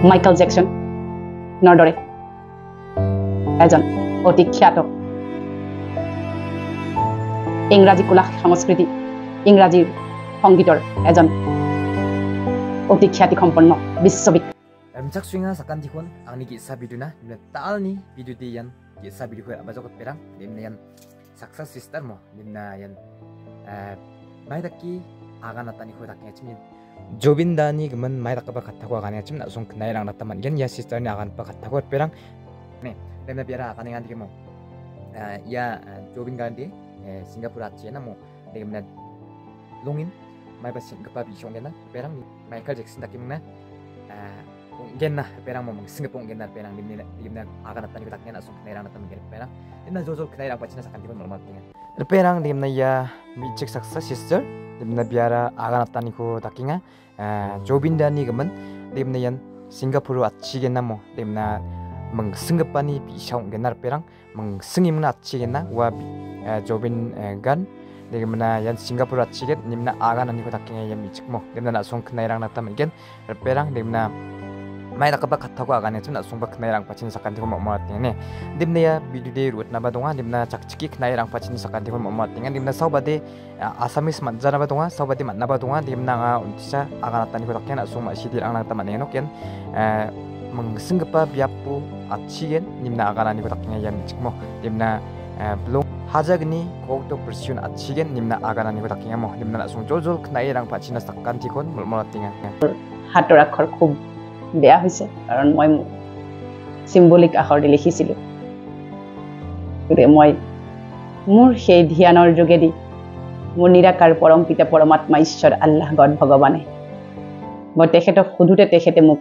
Michael Jackson দৰে এজন অতি খ্যাত ইংৰাজী কলা সংস্কৃতি ইংৰাজীৰ সংগীতৰ এজন অতি খ্যাতিসম্পন্ন বিশ্ববিখ্যাত Emcak swinga sakan dikon ang niki sa video na tal ni video di yan ki sa video ko abajok perang dimna yan success sister mo dimna yan mai dakki aga natani ko daknya chimin Jobinda ni gemen mai dakka khatta ko agane chim na song knai rang nataman gen ya sister ni agan pa khatta ko perang ne dimna biara akan ngan dikemo ya Jobinda di Singapura chena mo dimna longin mai ba Singapura bi shongena perang Michael Jackson dakimna genna perang mo Singapore genna perang dimna akan natani ko daknya na song knai rang nataman gen perang dimna jojol knai rang pachina sakan dikon normal tinga perang dimna ya michik success sister dimna biara agan natani ko dakinga Jobinda ni gemen dimna yan Singapore achigenna mo dimna mengsengepani bisong genar perang mengsengimna achigenna wa Jobin gan dimna yan Singapore achiget dimna agan nani ko dakinga yan michik mo dimna na song knai rang nataman gen perang dimna mai nakaba khattago agane chuna songba knai rang pachin sakanti ko mamma tene dimna ya video de rut na ba donga dimna chakchiki knai rang pachin sakanti ko mamma tene dimna saubade asamis manjana ba donga saubade manna ba donga dimna nga untisa agana tani ko takena songma sidir ang nang tamane no ken mengsenggepa biapu achigen dimna agana ni ko takena yan chikmo dimna blong hajagni kokto persiun achigen dimna agana ni ko takena mo dimna song joljol knai rang pachin sakanti kon mamma tene হাতৰ আখৰ খুব বেয়া হৈছে কাৰণ মই symbolic আখৰ দি লিখিছিলো মই মোৰ সেই ধ্যানৰ যোগেদি মোৰ নিৰাকাৰ পৰম পিতা পৰমাত্মা ঈশ্বৰ আল্লাহ গড ভগৱানে মই তেখেতক সুধুতে তেখেতে মোক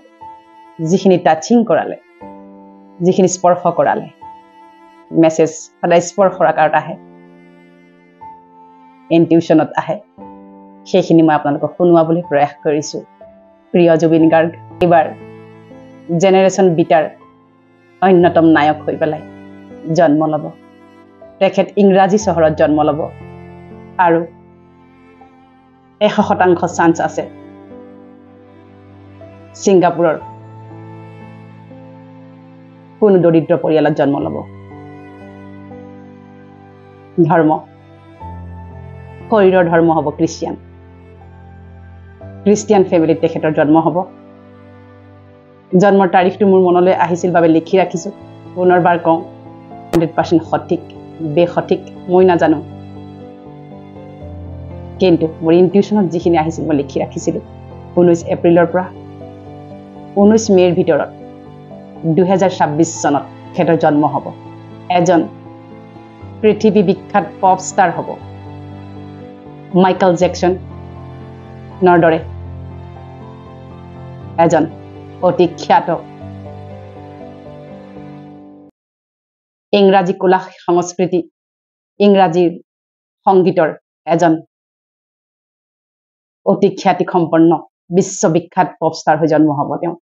যিখিনি টাচিং কৰালে যিখিনি স্পৰ্শ কৰালে মেছেজ সদায় স্পৰ্শৰ আকাৰত আহে ইনটিউচনত আহে সেইখিনি মই আপোনালোকক শুনোৱাবলৈ প্ৰয়াস কৰিছো প্ৰিয় জুবিন গাৰ্গ এবাৰ জেনাৰেশ্যন বিটাৰ অন্যতম নায়ক হৈ পেলাই জন্ম ল'ব তেখেত ইংৰাজী চহৰত জন্ম ল'ব আৰু 100% চান্স আছে ছিংগাপুৰৰ কোনো দৰিদ্ৰ পৰিয়ালত জন্ম ল'ব ধৰ্ম শৰীৰৰ ধৰ্ম হ'ব খ্ৰীষ্টিয়ান ফেমিলিত তেখেতৰ জন্ম হ'ব জন্মৰ তাৰিখটো মোৰ মনলৈ আহিছিল বাবে লিখি ৰাখিছো পুনৰবাৰ কওঁ 100% সঠিক বেসঠিক মই নাজানো কিন্তু মোৰ ইনটিউচনত যিখিনি আহিছিল মই লিখি ৰাখিছিলো 19 এপ্ৰিলৰ পৰা 19 মেৰ ভিতৰত 2026 চনত তেখেতৰ জন্ম হ'ব এজন পৃথিৱী বিখ্যাত পপ ষ্টাৰ হ'ব মাইকেল জেকসন দৰে এজন অতি খ্যাত ইংৰাজী কলা সংস্কৃতি ইংৰাজীৰ সংগীতৰ এজন অতি খ্যাতিসম্পন্ন বিশ্ববিখ্যাত পপ ষ্টাৰ হৈ জন্ম হ'ব তেওঁ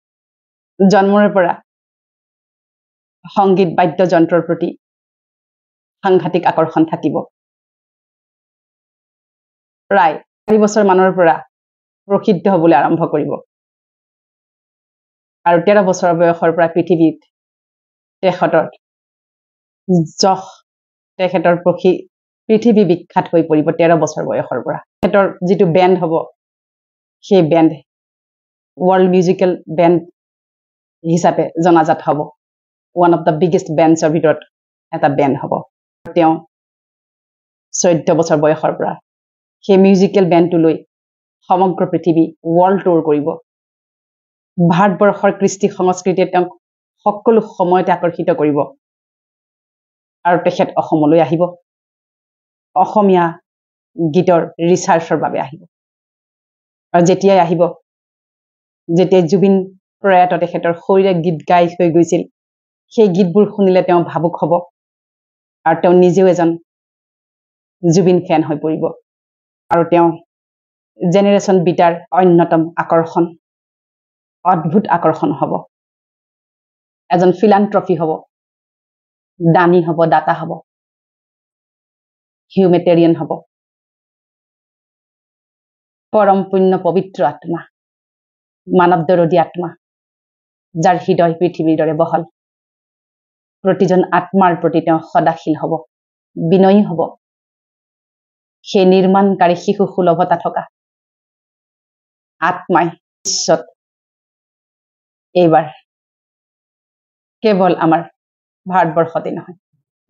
জন্মৰ পৰা সংগীত বাদ্যযন্ত্ৰৰ প্ৰতি সাংঘাতিক আকৰ্ষণ থাকিব প্ৰায় 4 বছৰ মানৰ পৰা প্ৰসিদ্ধ হ'বলৈ আৰম্ভ কৰিব আৰু 13 বছৰ বয়সৰ পৰা পৃথিৱীত তেখেতৰ পৃথিৱী বিখ্যাত হৈ পৰিব 13 বছৰ বয়সৰ পৰা তেখেতৰ যিটো বেণ্ড হ'ব সেই বেণ্ড ৱৰ্ল্ড মিউজিকেল বেণ্ড হিচাপে জনাজাত হ'ব ওৱান অফ দ্য বিগেষ্ট বেণ্ডছৰ ভিতৰত এটা বেণ্ড হ'ব তেওঁ 14 বছৰ বয়সৰ পৰা সেই মিউজিকেল বেণ্ডটো লৈ সমগ্ৰ পৃথিৱী ৱৰ্ল্ড টুৰ কৰিব ভাৰতবৰ্ষৰ কৃষ্টি সংস্কৃতিয়ে তেওঁক সকলো সময়তে আকৰ্ষিত কৰিব আৰু তেখেত অসমলৈ আহিব অসমীয়া গীতৰ ৰিচাৰ্চৰ বাবে আহিব আৰু যেতিয়াই আহিব যেতিয়া জুবিন প্ৰয়াত তেখেতৰ শৰীৰে গীত গাই হৈ গৈছিল সেই গীতবোৰ শুনিলে তেওঁ ভাবুক হ'ব আৰু তেওঁ নিজেও এজন জুবিন ফেন হৈ পৰিব আৰু তেওঁ জেনাৰেশ্যন বিটাৰ অন্যতম আকৰ্ষণ অদ্ভুত আকৰ্ষণ হ'ব এজন ফিলান্থ্ৰপি হ'ব দানী হ'ব দাতা হ'ব হিউমেটেৰিয়ান হ'ব পৰম পুণ্য পবিত্ৰ আত্মা মানৱ দৰদী আত্মা যাৰ হৃদয় পৃথিৱীৰ দৰে বহল প্ৰতিজন আত্মাৰ প্ৰতি তেওঁ সদাশীল হ'ব বিনয়ী হ'ব সেই নিৰ্মাণকাৰী শিশু সুলভতা থকা আত্মাই বিশ্বত এইবাৰ কেৱল আমাৰ ভাৰতবৰ্ষতে নহয়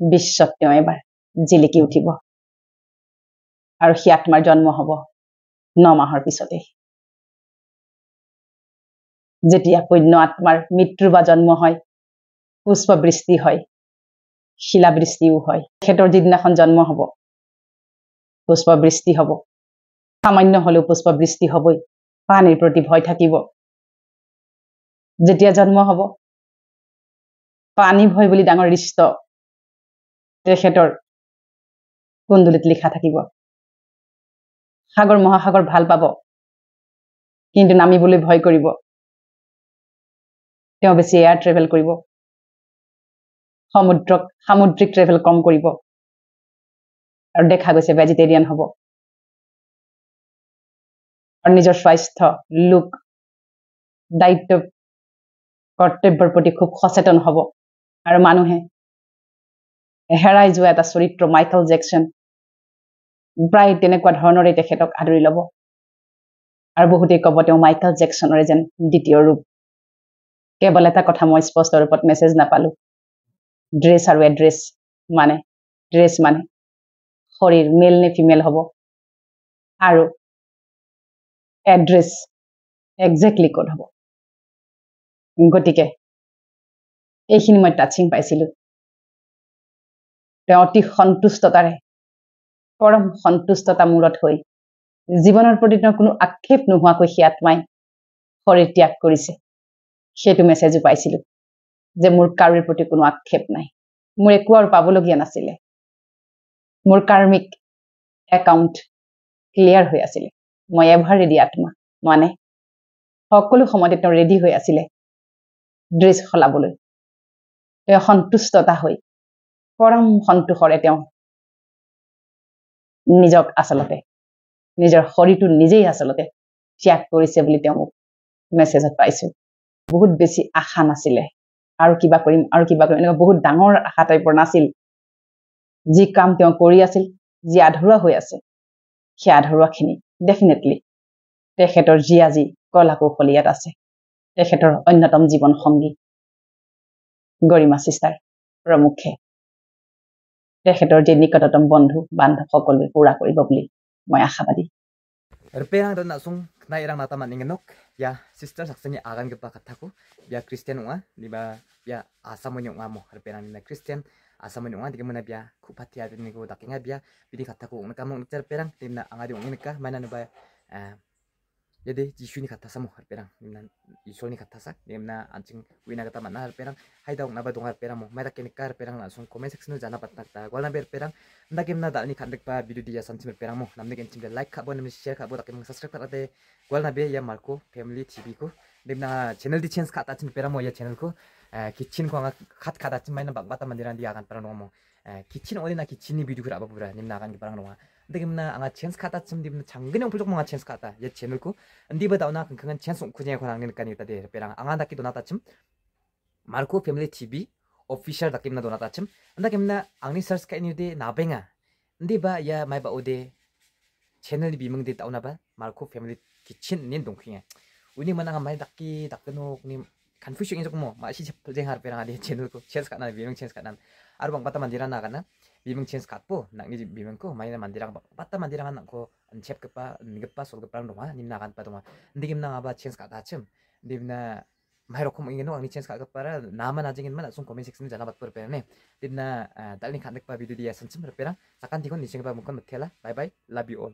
বিশ্বত তেওঁ এবাৰ জিলিকি উঠিব আৰু সেই আত্মাৰ জন্ম হ'ব 9 মাহৰ পিছতে যেতিয়া পুণ্য আত্মাৰ মৃত্যু বা জন্ম হয় পুষ্পবৃষ্টি হয় শিলাবৃষ্টিও হয় তেখেতৰ যিদিনাখন জন্ম হ'ব পুষ্পবৃষ্টি হ'ব সামান্য হলেও পুষ্পবৃষ্টি হ'বই পানীৰ প্ৰতি ভয় থাকিব যেতিয়া জন্ম হ'ব পানী ভয় বুলি ডাঙৰ ৰিষ্ট তেখেতৰ কুণ্ডলিত লিখা থাকিব সাগৰ মহাসাগৰ ভাল পাব কিন্তু নামিবলৈ ভয় কৰিব তেওঁ বেছি এয়াৰ ট্ৰেভেল কৰিব সামুদ্ৰিক ট্ৰেভেল কম কৰিব আৰু দেখা গৈছে ভেজিটেৰিয়ান হ'ব আৰু নিজৰ স্বাস্থ্য লোক দায়িত্ব কৰ্তব্যৰ প্ৰতি খুব সচেতন হ'ব আৰু মানুহে হেৰাই যোৱা এটা চৰিত্ৰ মাইকেল জেকসন প্ৰায় তেনেকুৱা ধৰণৰে তেখেতক আদৰি ল'ব আৰু বহুতেই ক'ব তেওঁ মাইকেল জেকসনৰে যেন দ্বিতীয় ৰূপ কেৱল এটা কথা মই স্পষ্ট ৰূপত মেছেজ নাপালো ড্ৰেছ আৰু এড্ৰেছ মানে ড্ৰেছ মানে শৰীৰ মেল নে ফিমেল হ'ব আৰু এড্ৰেছ একজেক্টলি ক'ত হ'ব গতিকে এইখিনি মই টাচিং পাইছিলো তেওঁ অতি সন্তুষ্টতাৰে পৰম সন্তুষ্টতা মূৰত হৈ জীৱনৰ প্ৰতি তেওঁ কোনো আক্ষেপ নোহোৱাকৈ সেই আত্মাই শৰীৰ ত্যাগ কৰিছে সেইটো মেছেজো পাইছিলো যে মোৰ কাৰোৰ প্ৰতি কোনো আক্ষেপ নাই মোৰ একো আৰু পাবলগীয়া নাছিলে মোৰ কাৰ্মিক একাউণ্ট ক্লিয়াৰ হৈ আছিলে মই এভাৰ ৰেডি আত্মা মানে সকলো সময়তে তেওঁ ৰেডি হৈ আছিলে ড্ৰেছ সলাবলৈ তেওঁ সন্তুষ্টতা হৈ পৰম সন্তোষৰে তেওঁ নিজক আচলতে নিজৰ শৰীৰটো নিজেই আচলতে ত্যাগ কৰিছে বুলি তেওঁ মোক মেছেজত পাইছো বহুত বেছি আশা নাছিলে আৰু কিবা কৰিম এনেকুৱা বহুত ডাঙৰ আশা টাইপৰ নাছিল যি কাম তেওঁ কৰি আছিল যি আধৰুৱা হৈ আছে সেই আধৰুৱাখিনি ডেফিনেটলি তেখেতৰ যি আজি কলা কৌশল ইয়াত আছে তেখেতৰ অন্যতম জীৱন সংগী গৰিমা চিষ্টাৰ প্ৰমুখে তেখেতৰ যে নিকটতম বন্ধু বান্ধৱ সকলোৱে পুৰা কৰিব বুলি মই আশাবাদী Perang dan langsung kena irang nata maningenok ya sister saksanya akan kita kataku ya Kristen unga diba ya asa menyong amo perang ni Kristen asa menyong di kemana biya kupati ada ni ko dakinga biya bidi kataku unga kamu ngecer perang timna angadi unga nikah mana neba jadi jisu ni kata samu perang nimna isu ni kata sak nimna ancing wina kata mana perang hai daung naba dongar perang mo mai dakin nikah perang langsung komen section jana patak ta gol na perang nda kimna dal ni kandik pa video dia santim perang mo namne gen tim like kabo namne share kabo dakin subscribe karate gol na be ya marco family tv ko nimna channel di chance kata tim perang mo ya channel ko kitchen ko khat kata tim mai na bak bata mandiran dia akan perang mo kitchen oli na kitchen ni video kura pura nimna akan perang no ndegimna anga chance kata chim dimna changneng pulok mga chance kata ye channel ko ndiba dauna kangkangan chance kunya ko nangni kani ta de perang anga daki donata chim marco family tv official dakimna donata chim ndakimna angni search ka ni de nabenga ndiba ya mai ba ode channel ni bimung de dauna ba marco family kitchen nin dongkhinga uni mana mai dakki dakno ni confusion ini mo ma si jeng har perang ade channel ko chance kana bimung chance kana aru bang bata mandira na kana bimung chance katpo nak ni bimung ko maina mandira bata mandira nak ko chep kepa ngepa sol kepa dong nimna kan pa dong ndigimna aba chance kata chim dimna mai rokom ingeno angni chance kata para nama najingin mana sung comment section jana bat per perane dimna dalni khanek pa video dia sancim perang sakan dikon ni sing pa mukon methela bye bye love you all